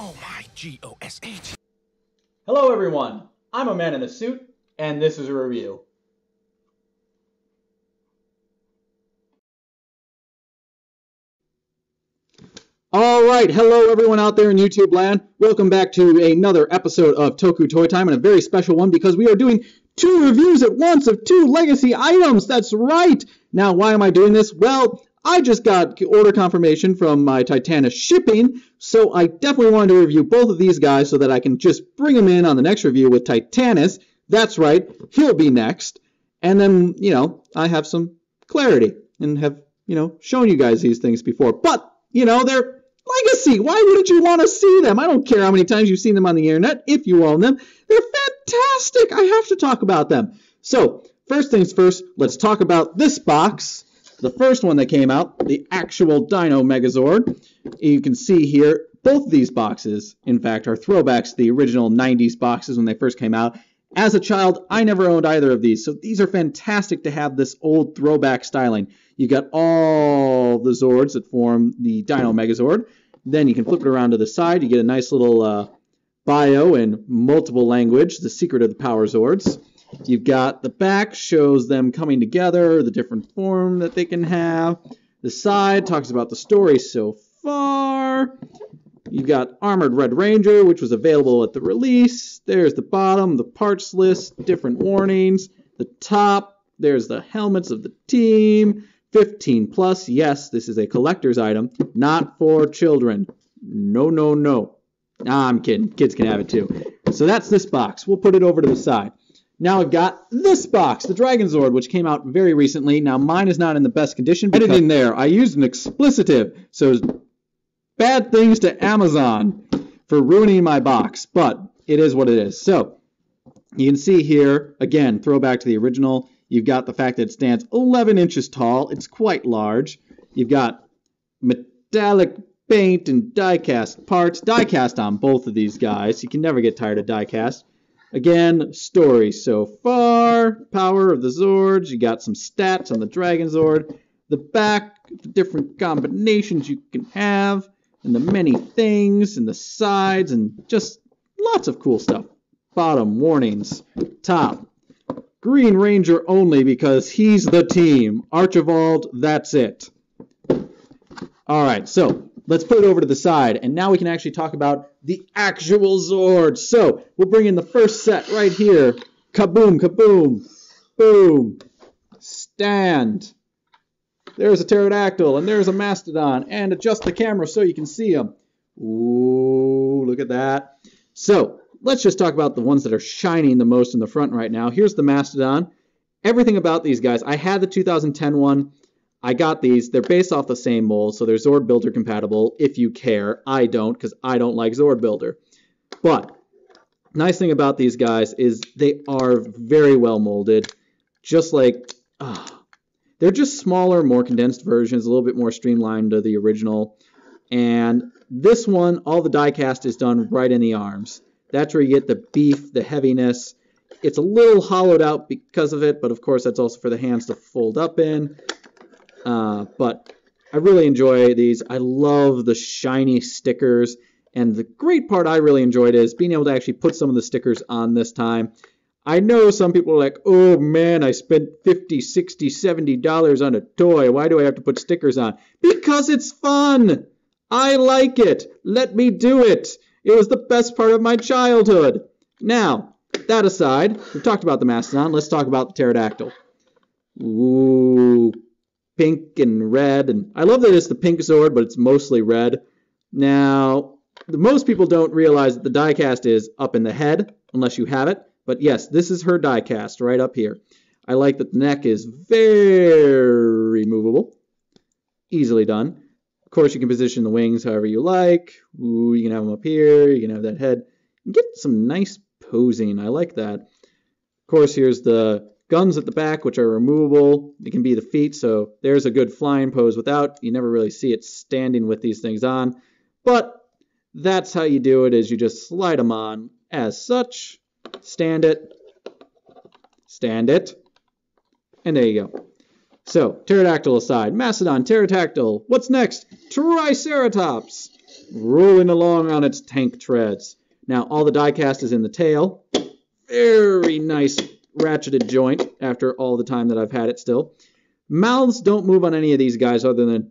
Oh my GOSH. Hello everyone, I'm a man in a suit, and this is a review. Alright, hello everyone out there in YouTube land. Welcome back to another episode of Toku Toy Time, and a very special one because we are doing 2 reviews at once of 2 legacy items. That's right! Now, why am I doing this? Well, I just got order confirmation from my Titanus shipping, so I definitely wanted to review both of these guys so that I can just bring them in on the next review with Titanus. That's right, he'll be next. And then, I have some clarity and have, shown you guys these things before. But, they're legacy. Why wouldn't you want to see them? I don't care how many times you've seen them on the internet. If you own them, they're fantastic. I have to talk about them. So, first things first, let's talk about this box. The first one that came out, the actual Dino Megazord. You can see here, both of these boxes, in fact, are throwbacks to the original 90s boxes when they first came out. As a child, I never owned either of these, so these are fantastic to have this old throwback styling. You got all the Zords that form the Dino Megazord. Then you can flip it around to the side. You get a nice little bio in multiple language, the secret of the Power Zords. You've got the back, shows them coming together, the different form that they can have. The side talks about the story so far. You've got Armored Red Ranger, which was available at the release. There's the bottom, the parts list, different warnings. The top, there's the helmets of the team. 15 plus, yes, this is a collector's item, not for children. No, no, no. Nah, I'm kidding. Kids can have it too. So that's this box. We'll put it over to the side. Now I've got this box, the Dragonzord, which came out very recently. Now mine is not in the best condition. Editing there, I used an explicitive, so bad things to Amazon for ruining my box, but it is what it is. So you can see here, again, throwback to the original. You've got the fact that it stands 11 inches tall. It's quite large. You've got metallic paint and die-cast parts. Die-cast on both of these guys. You can never get tired of die-cast. Again, story so far. Power of the Zords. You got some stats on the Dragonzord. The back, the different combinations you can have, and the many things, and the sides, and just lots of cool stuff. Bottom, warnings. Top, Green Ranger only because he's the team. Archibald, that's it. Alright, so let's put it over to the side, and now we can actually talk about the actual Zords. So, we'll bring in the first set right here. Kaboom, kaboom, boom. Stand. There's a pterodactyl, and there's a mastodon, and adjust the camera so you can see them. Ooh, look at that. So, let's just talk about the ones that are shining the most in the front right now. Here's the mastodon. Everything about these guys. I had the 2010 one. I got these. They're based off the same mold, so they're Zord Builder compatible if you care. I don't, because I don't like Zord Builder. But, nice thing about these guys is they are very well molded. Just like, they're just smaller, more condensed versions, a little bit more streamlined to the original. And this one, all the die cast is done right in the arms. That's where you get the beef, the heaviness. It's a little hollowed out because of it, but of course that's also for the hands to fold up in. But I really enjoy these. I love the shiny stickers. And the great part I really enjoyed is being able to actually put some of the stickers on this time. I know some people are like, oh man, I spent $50, $60, $70 on a toy. Why do I have to put stickers on? Because it's fun. I like it. Let me do it. It was the best part of my childhood. Now, that aside, we've talked about the mastodon. Let's talk about the pterodactyl. Ooh, pink and red. And I love that it's the pink Zord, but it's mostly red. Now, most people don't realize that the die-cast is up in the head, unless you have it. But yes, this is her die-cast right up here. I like that the neck is very movable. Easily done. Of course, you can position the wings however you like. Ooh, you can have them up here. You can have that head. You get some nice posing. I like that. Of course, here's the guns at the back, which are removable. It can be the feet, so there's a good flying pose without. You never really see it standing with these things on. But that's how you do it, is you just slide them on as such. Stand it. Stand it. And there you go. So, pterodactyl aside. Mastodon, pterodactyl. What's next? Triceratops. rolling along on its tank treads. Now, all the die-cast is in the tail. Very nice ratcheted joint after all the time that I've had it still. Mouths don't move on any of these guys other than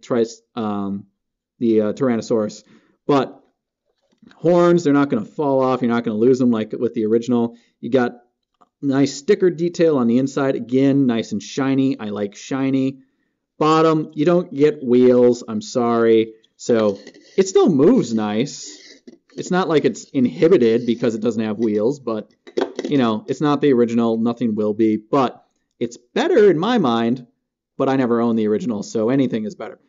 the Tyrannosaurus. But horns, they're not going to fall off. You're not going to lose them like with the original. You got nice sticker detail on the inside. Again, nice and shiny. I like shiny. Bottom, you don't get wheels. I'm sorry. So it still moves nice. It's not like it's inhibited because it doesn't have wheels, but, you know, it's not the original. Nothing will be. But it's better in my mind, but I never owned the original, so anything is better.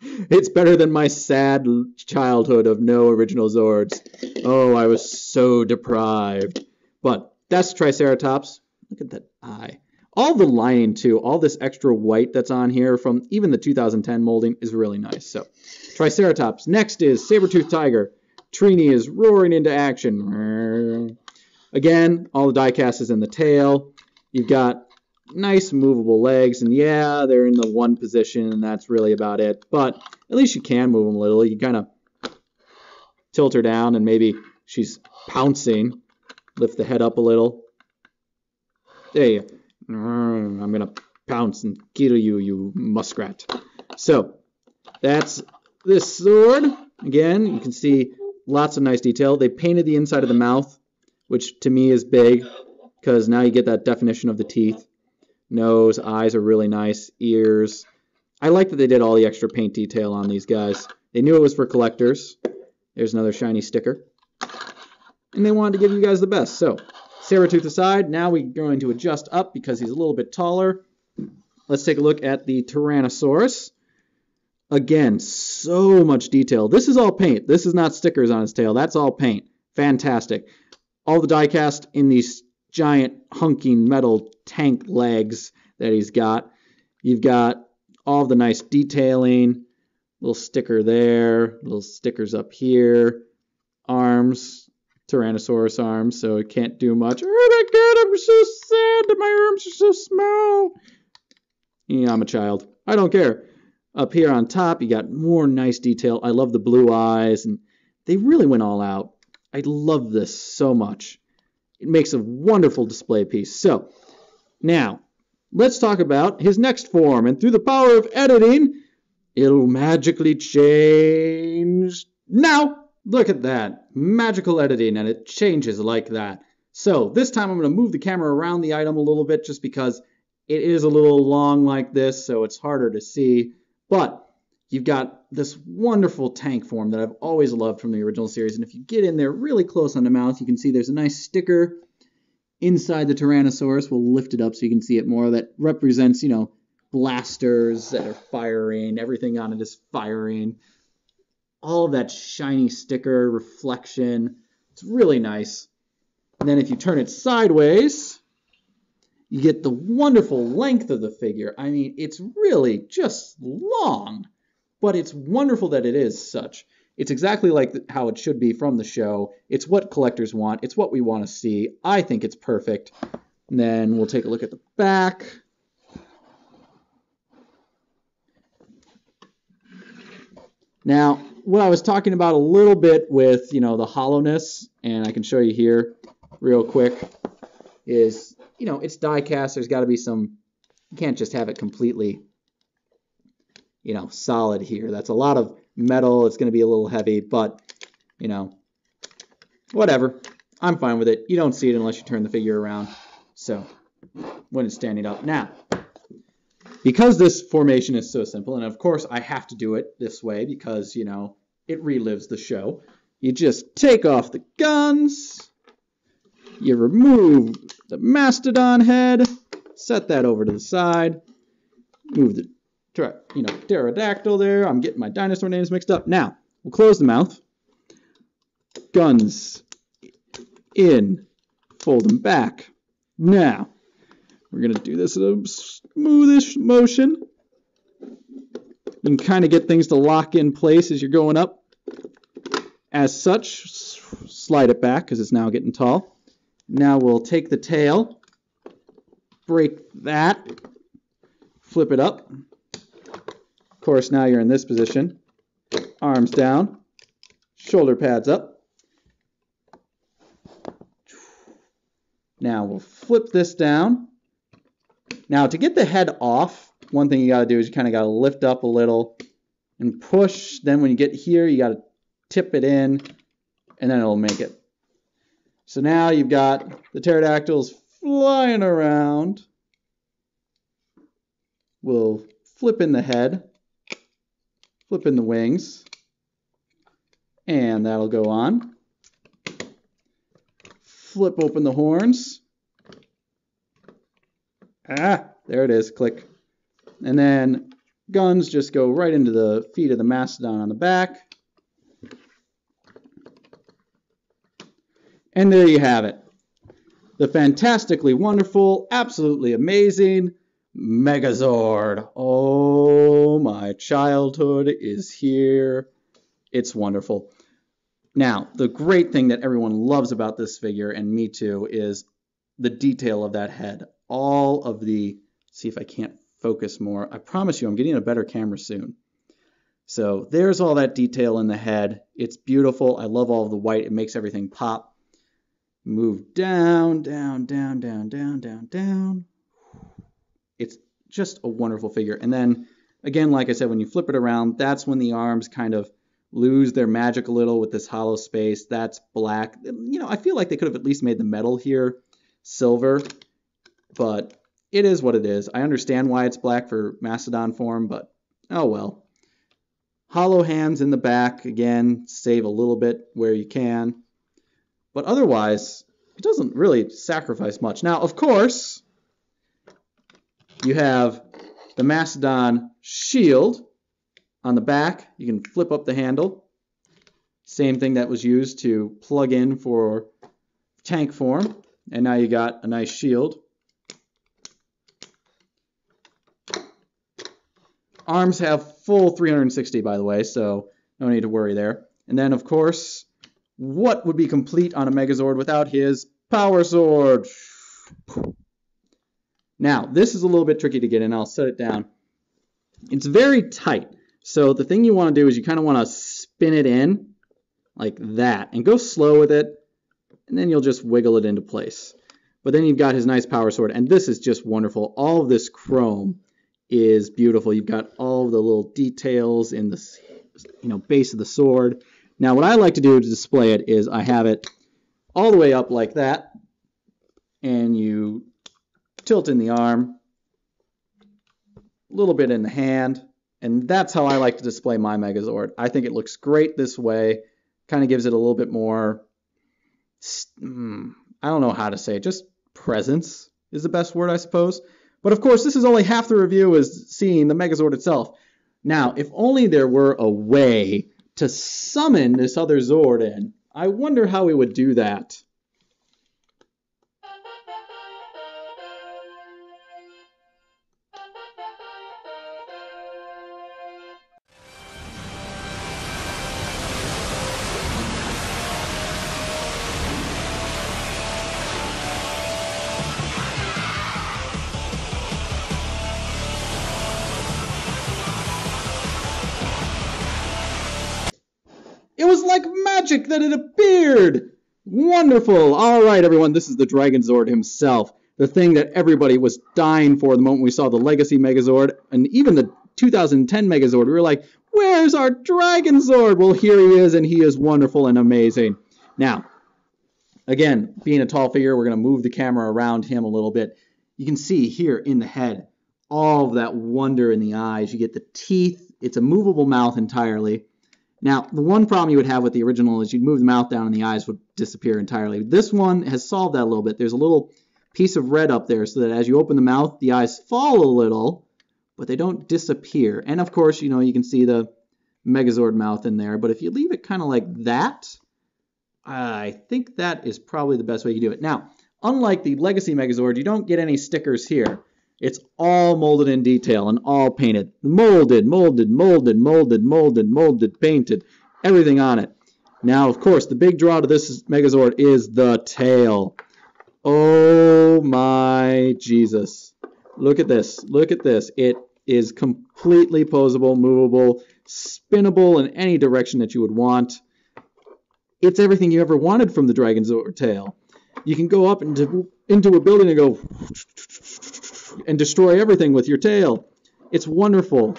It's better than my sad childhood of no original Zords. Oh, I was so deprived. But that's Triceratops. Look at that eye. All the lining, too, all this extra white that's on here from even the 2010 molding is really nice. So, Triceratops. Next is Saber-toothed Tiger. Trini is roaring into action. Again, all the die-cast is in the tail. You've got nice movable legs, and yeah, they're in the one position, and that's really about it. But at least you can move them a little. You kind of tilt her down, and maybe she's pouncing. Lift the head up a little. There you go. I'm going to pounce and kill you, you muskrat. So, that's this sword. Again, you can see lots of nice detail. They painted the inside of the mouth, which to me is big, because now you get that definition of the teeth. Nose, eyes are really nice, ears. I like that they did all the extra paint detail on these guys. They knew it was for collectors. There's another shiny sticker. And they wanted to give you guys the best. So, Saber-tooth aside, now we're going to adjust up because he's a little bit taller. Let's take a look at the Tyrannosaurus. Again, so much detail. This is all paint. This is not stickers on his tail. That's all paint. Fantastic. All the die-cast in these giant hunking metal tank legs that he's got. You've got all the nice detailing, little sticker there, little stickers up here, arms, Tyrannosaurus arms, so it can't do much. Oh my god, I'm so sad that my arms are so small. Yeah, I'm a child. I don't care. Up here on top, you got more nice detail. I love the blue eyes, and they really went all out. I love this so much. It makes a wonderful display piece. So, now, let's talk about his next form. And through the power of editing, it'll magically change. Now, look at that. Magical editing, and it changes like that. So, this time I'm going to move the camera around the item a little bit just because it is a little long like this, so it's harder to see. But you've got this wonderful tank form that I've always loved from the original series. And if you get in there really close on the mouth, you can see there's a nice sticker inside the Tyrannosaurus. We'll lift it up so you can see it more. That represents, you know, blasters that are firing. Everything on it is firing. All of that shiny sticker reflection. It's really nice. And then if you turn it sideways, you get the wonderful length of the figure. I mean, it's really just long. But it's wonderful that it is such. It's exactly like how it should be from the show. It's what collectors want. It's what we want to see. I think it's perfect. And then we'll take a look at the back. Now, what I was talking about a little bit with, you know, the hollowness, and I can show you here real quick, is, you know, it's die cast. There's got to be some, you can't just have it completely, you know, solid here. That's a lot of metal. It's going to be a little heavy, but, you know, whatever. I'm fine with it. You don't see it unless you turn the figure around. So, when it's standing up. Now, because this formation is so simple, and of course I have to do it this way because, you know, it relives the show. You just take off the guns. You remove the mastodon head. Set that over to the side. Move the pterodactyl there. I'm getting my dinosaur names mixed up. Now, we'll close the mouth. Guns in. Fold them back. Now, we're going to do this in a smoothish motion. You can kind of get things to lock in place as you're going up. As such, slide it back because it's now getting tall. Now we'll take the tail, break that, flip it up. Of course, now you're in this position. Arms down. shoulder pads up. Now we'll flip this down. Now to get the head off, one thing you got to do is you kind of got to lift up a little and push. Then when you get here, you got to tip it in, and then it'll make it. So now you've got the pterodactyls flying around. We'll flip in the head, flip in the wings, and that'll go on. Flip open the horns. There it is, click. And then guns just go right into the feet of the mastodon on the back. And there you have it. The fantastically wonderful, absolutely amazing Megazord. Oh, my childhood is here. It's wonderful. Now, the great thing that everyone loves about this figure, and me too, is the detail of that head. All of the, see if I can't focus more. I promise you I'm getting a better camera soon. So there's all that detail in the head. It's beautiful. I love all of the white. It makes everything pop. Move down, down, down, down, down, down, down. It's just a wonderful figure. And then, again, like I said, when you flip it around, that's when the arms kind of lose their magic a little with this hollow space. That's black. You know, I feel like they could have at least made the metal here silver, but it is what it is. I understand why it's black for Mastodon form, but oh well. Hollow hands in the back, again, save a little bit where you can. But otherwise, it doesn't really sacrifice much. Now, of course, you have the Mastodon shield on the back. You can flip up the handle. Same thing that was used to plug in for tank form. And now you got a nice shield. Arms have full 360, by the way, so no need to worry there. And then, of course, what would be complete on a Megazord without his power sword? Now, this is a little bit tricky to get in. I'll set it down. It's very tight. So the thing you want to do is you kind of want to spin it in like that and go slow with it, and then you'll just wiggle it into place. But then you've got his nice power sword, and this is just wonderful. All of this chrome is beautiful. You've got all the little details in the base of the sword. Now what I like to do to display it is I have it all the way up like that, and you tilt in the arm, a little bit in the hand, and that's how I like to display my Megazord. I think it looks great this way. Kind of gives it a little bit more, I don't know how to say it, just presence is the best word, I suppose. But of course, this is only half the review, is seeing the Megazord itself. Now, if only there were a way to summon this other Zord in. I wonder how we would do that. It was like magic that it appeared! Wonderful! Alright everyone, this is the Dragonzord himself. The thing that everybody was dying for the moment we saw the Legacy Megazord, and even the 2010 Megazord. We were like, where's our Dragonzord? Well, here he is, and he is wonderful and amazing. Now, again, being a tall figure, we're going to move the camera around him a little bit. You can see here in the head, all of that wonder in the eyes. You get the teeth. It's a movable mouth entirely. Now, the one problem you would have with the original is you'd move the mouth down and the eyes would disappear entirely. This one has solved that a little bit. There's a little piece of red up there so that as you open the mouth, the eyes fall a little, but they don't disappear. And of course, you can see the Megazord mouth in there. But if you leave it kind of like that, I think that is probably the best way you do it. Now, unlike the Legacy Megazord, you don't get any stickers here. It's all molded in detail and all painted. Molded, molded, molded, molded, molded, molded, painted. Everything on it. Now, of course, the big draw to this Megazord is the tail. Oh my Jesus. Look at this. Look at this. It is completely posable, movable, spinnable in any direction that you would want. it's everything you ever wanted from the Dragonzord tail. You can go up into a building and go and destroy everything with your tail. It's wonderful.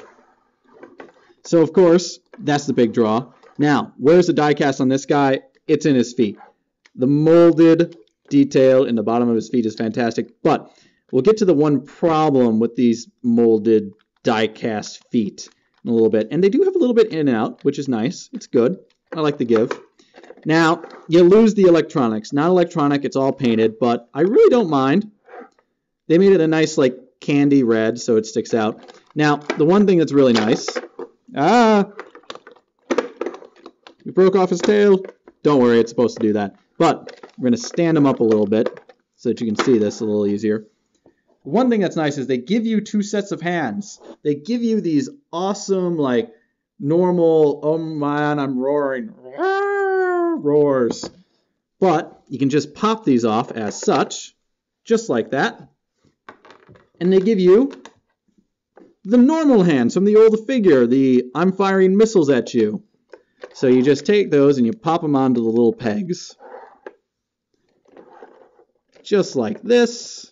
So, of course, that's the big draw. Now, where's the die-cast on this guy? It's in his feet. The molded detail in the bottom of his feet is fantastic, but we'll get to the one problem with these molded die-cast feet in a little bit. And they do have a little bit in and out, which is nice. It's good. I like the give. Now, you lose the electronics. Not electronic, it's all painted, but I really don't mind. They made it a nice, like, candy red, so it sticks out. Now, the one thing that's really nice... we broke off his tail. Don't worry, it's supposed to do that. But we're going to stand him up a little bit so that you can see this a little easier. One thing that's nice is they give you two sets of hands. They give you these awesome, like, normal, oh man, I'm roaring, roars. But you can just pop these off as such, just like that. And they give you the normal hands from the old figure, the I'm firing missiles at you. So you just take those and you pop them onto the little pegs. Just like this.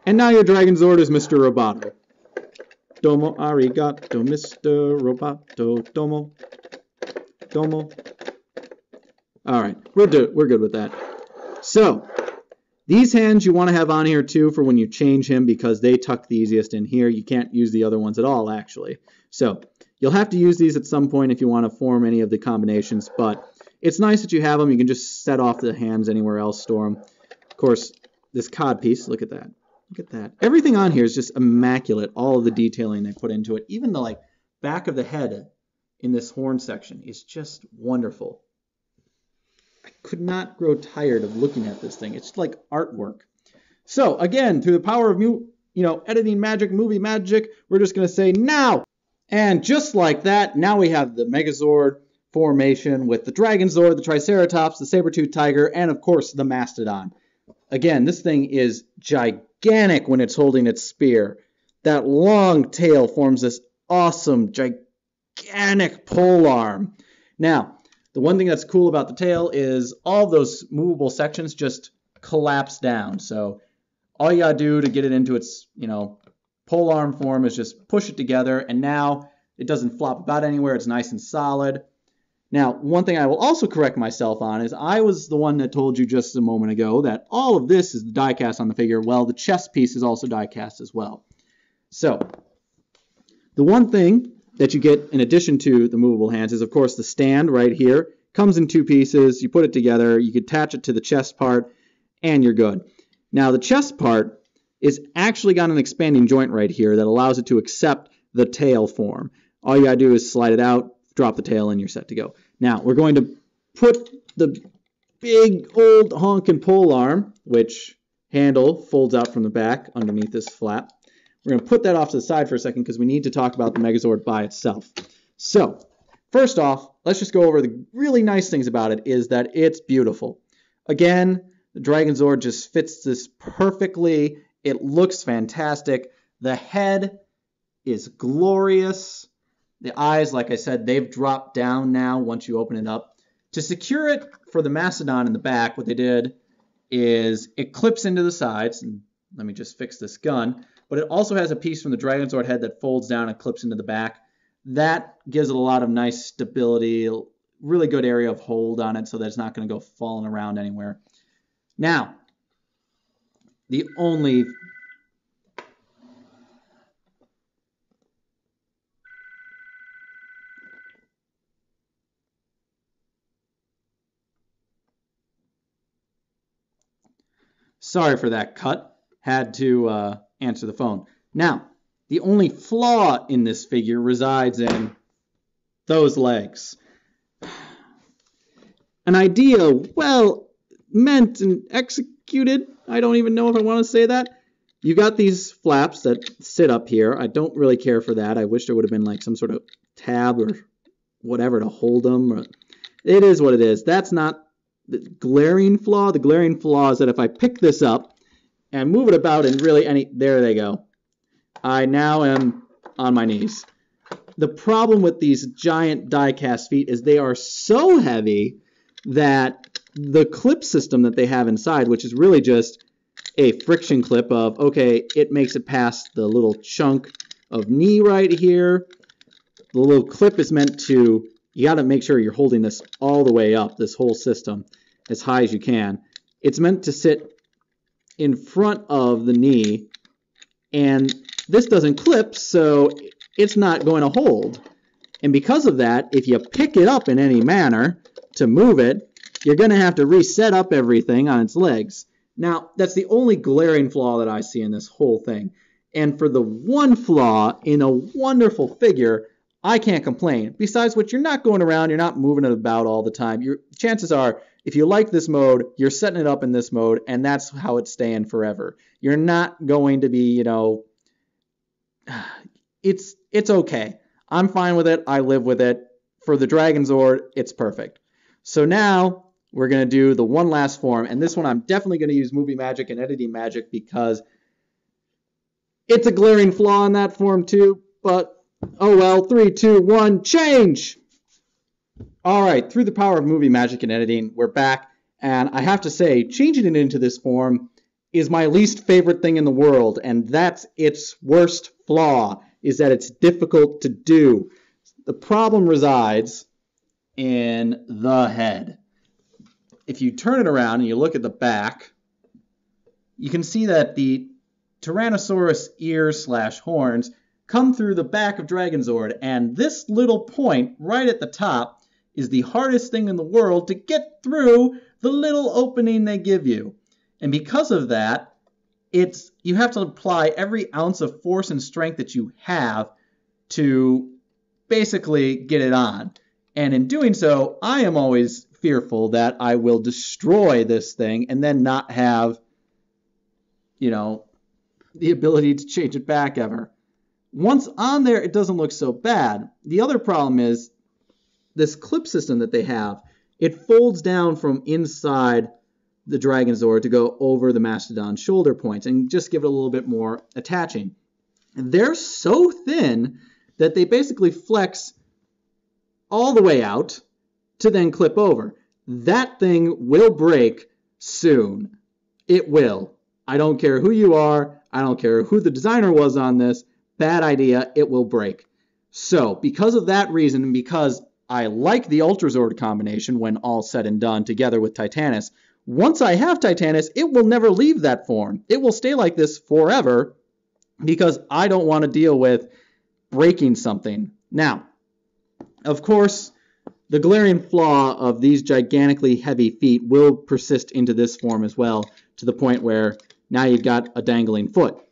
And now your Dragonzord is Mr. Roboto. Domo arigato, Mr. Roboto. Domo. Domo. Alright, we're good with that. So, these hands you want to have on here too for when you change him because they tuck the easiest in here. You can't use the other ones at all, actually. So, you'll have to use these at some point if you want to form any of the combinations, but it's nice that you have them. You can just set off the hands anywhere else, store them. Of course, this cod piece, look at that. Look at that. Everything on here is just immaculate. All of the detailing they put into it. Even the like back of the head in this horn section is just wonderful. I could not grow tired of looking at this thing. It's like artwork. So, again, through the power of editing magic, movie magic, we're just going to say now. And just like that, now we have the Megazord formation with the Dragonzord, the Triceratops, the Saber-toothed Tiger, and of course the Mastodon. Again, this thing is gigantic when it's holding its spear. That long tail forms this awesome, gigantic pole arm. Now, the one thing that's cool about the tail is all those movable sections just collapse down. So all you gotta do to get it into its, pole arm form is just push it together, and now it doesn't flop about anywhere. It's nice and solid. Now, one thing I will also correct myself on is I was the one that told you just a moment ago that all of this is the die cast on the figure. Well, the chest piece is also die cast as well. So, the one thing that you get in addition to the movable hands is, of course, the stand right here. Comes in two pieces. You put it together. You can attach it to the chest part, and you're good. Now, the chest part is actually got an expanding joint right here that allows it to accept the tail form. All you gotta do is slide it out, drop the tail, and you're set to go. Now, we're going to put the big old honkin' pole arm, which handle folds out from the back underneath this flap. We're going to put that off to the side for a second because we need to talk about the Megazord by itself. So, first off, let's just go over the really nice things about it is that it's beautiful. Again, the Dragonzord just fits this perfectly. It looks fantastic. The head is glorious. The eyes, like I said, they've dropped down now once you open it up. To secure it for the Mastodon in the back, what they did is it clips into the sides. And let me just fix this gun. But it also has a piece from the Dragonzord head that folds down and clips into the back. That gives it a lot of nice stability, really good area of hold on it so that it's not going to go falling around anywhere. Now, the only... Sorry for that cut. Had to answer the phone. Now, the only flaw in this figure resides in those legs. An idea well meant and executed. I don't even know if I want to say that. You got these flaps that sit up here. I don't really care for that. I wish there would have been like some sort of tab or whatever to hold them. It is what it is. That's not the glaring flaw. The glaring flaw is that if I pick this up and move it about and really there they go. I now am on my knees. the problem with these giant die-cast feet is they are so heavy that the clip system that they have inside, which is really just a friction clip of, okay, it makes it past the little chunk of knee right here. The little clip is meant to, you got to make sure you're holding this all the way up, this whole system, as high as you can. It's meant to sit in front of the knee, and this doesn't clip, so it's not going to hold. And because of that, if you pick it up in any manner to move it, you're going to have to reset up everything on its legs. Now, that's the only glaring flaw that I see in this whole thing. And for the one flaw in a wonderful figure, I can't complain. Besides which, you're not going around, you're not moving it about all the time. Chances are, if you like this mode, you're setting it up in this mode, and that's how it's staying forever. You're not going to be, you know, it's okay. I'm fine with it. I live with it. For the Dragonzord, it's perfect. So now we're going to do the one last form, and this one I'm definitely going to use movie magic and editing magic because it's a glaring flaw in that form too, but oh well. 3, 2, 1, change! Alright, through the power of movie magic and editing, we're back, and I have to say, changing it into this form is my least favorite thing in the world, and that's its worst flaw, is that it's difficult to do. The problem resides in the head. If you turn it around and you look at the back, you can see that the Tyrannosaurus ears / horns come through the back of Dragonzord, and this little point right at the top is the hardest thing in the world to get through the little opening they give you. And because of that, you have to apply every ounce of force and strength that you have to basically get it on. And in doing so, I am always fearful that I will destroy this thing and then not have, you know, the ability to change it back ever. Once on there, it doesn't look so bad. The other problem is this clip system that they have. It folds down from inside the Dragonzord to go over the Mastodon's shoulder points and just give it a little bit more attaching. And they're so thin that they basically flex all the way out to then clip over. That thing will break soon. It will. I don't care who you are. I don't care who the designer was on this. Bad idea. It will break. So, because of that reason, and because I like the Ultrazord combination when all said and done together with Titanus, once I have Titanus, it will never leave that form. It will stay like this forever because I don't want to deal with breaking something. Now, of course, the glaring flaw of these gigantically heavy feet will persist into this form as well, to the point where now you've got a dangling foot.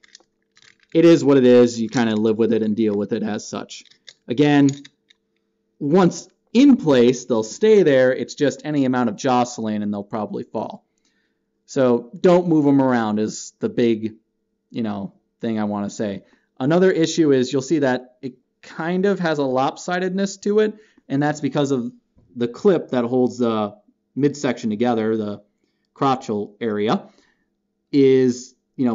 It is what it is. You kind of live with it and deal with it as such. Again, once in place, they'll stay there. It's just any amount of jostling and they'll probably fall. So don't move them around is the big, thing I want to say. Another issue is you'll see that it kind of has a lopsidedness to it, and that's because of the clip that holds the midsection together, the crotchal area, is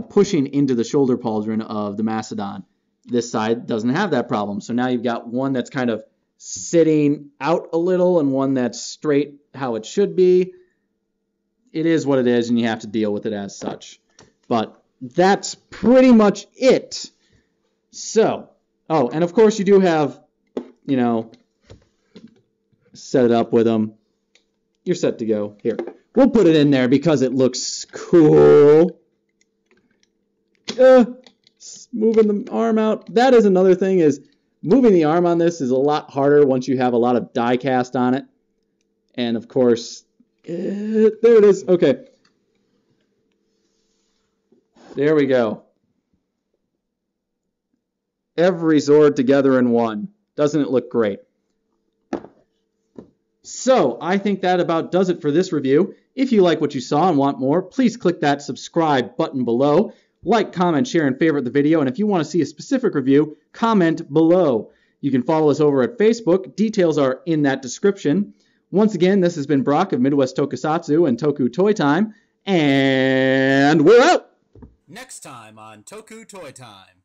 pushing into the shoulder pauldron of the Mastodon. This side doesn't have that problem. So now you've got one that's kind of sitting out a little and one that's straight how it should be. It is what it is, and you have to deal with it as such. But that's pretty much it. So, oh, and of course you do have, set it up with them. You're set to go. Here, we'll put it in there because it looks cool. Moving the arm out. That is another thing, is moving the arm on this is a lot harder once you have a lot of die cast on it. And of course, there it is. Okay. There we go. Every Zord together in one. Doesn't it look great? So, I think that about does it for this review. If you like what you saw and want more, please click that subscribe button below. Like, comment, share, and favorite the video. And if you want to see a specific review, comment below. You can follow us over at Facebook. Details are in that description. Once again, this has been Brock of Midwest Tokusatsu and Toku Toy Time. And we're out! Next time on Toku Toy Time.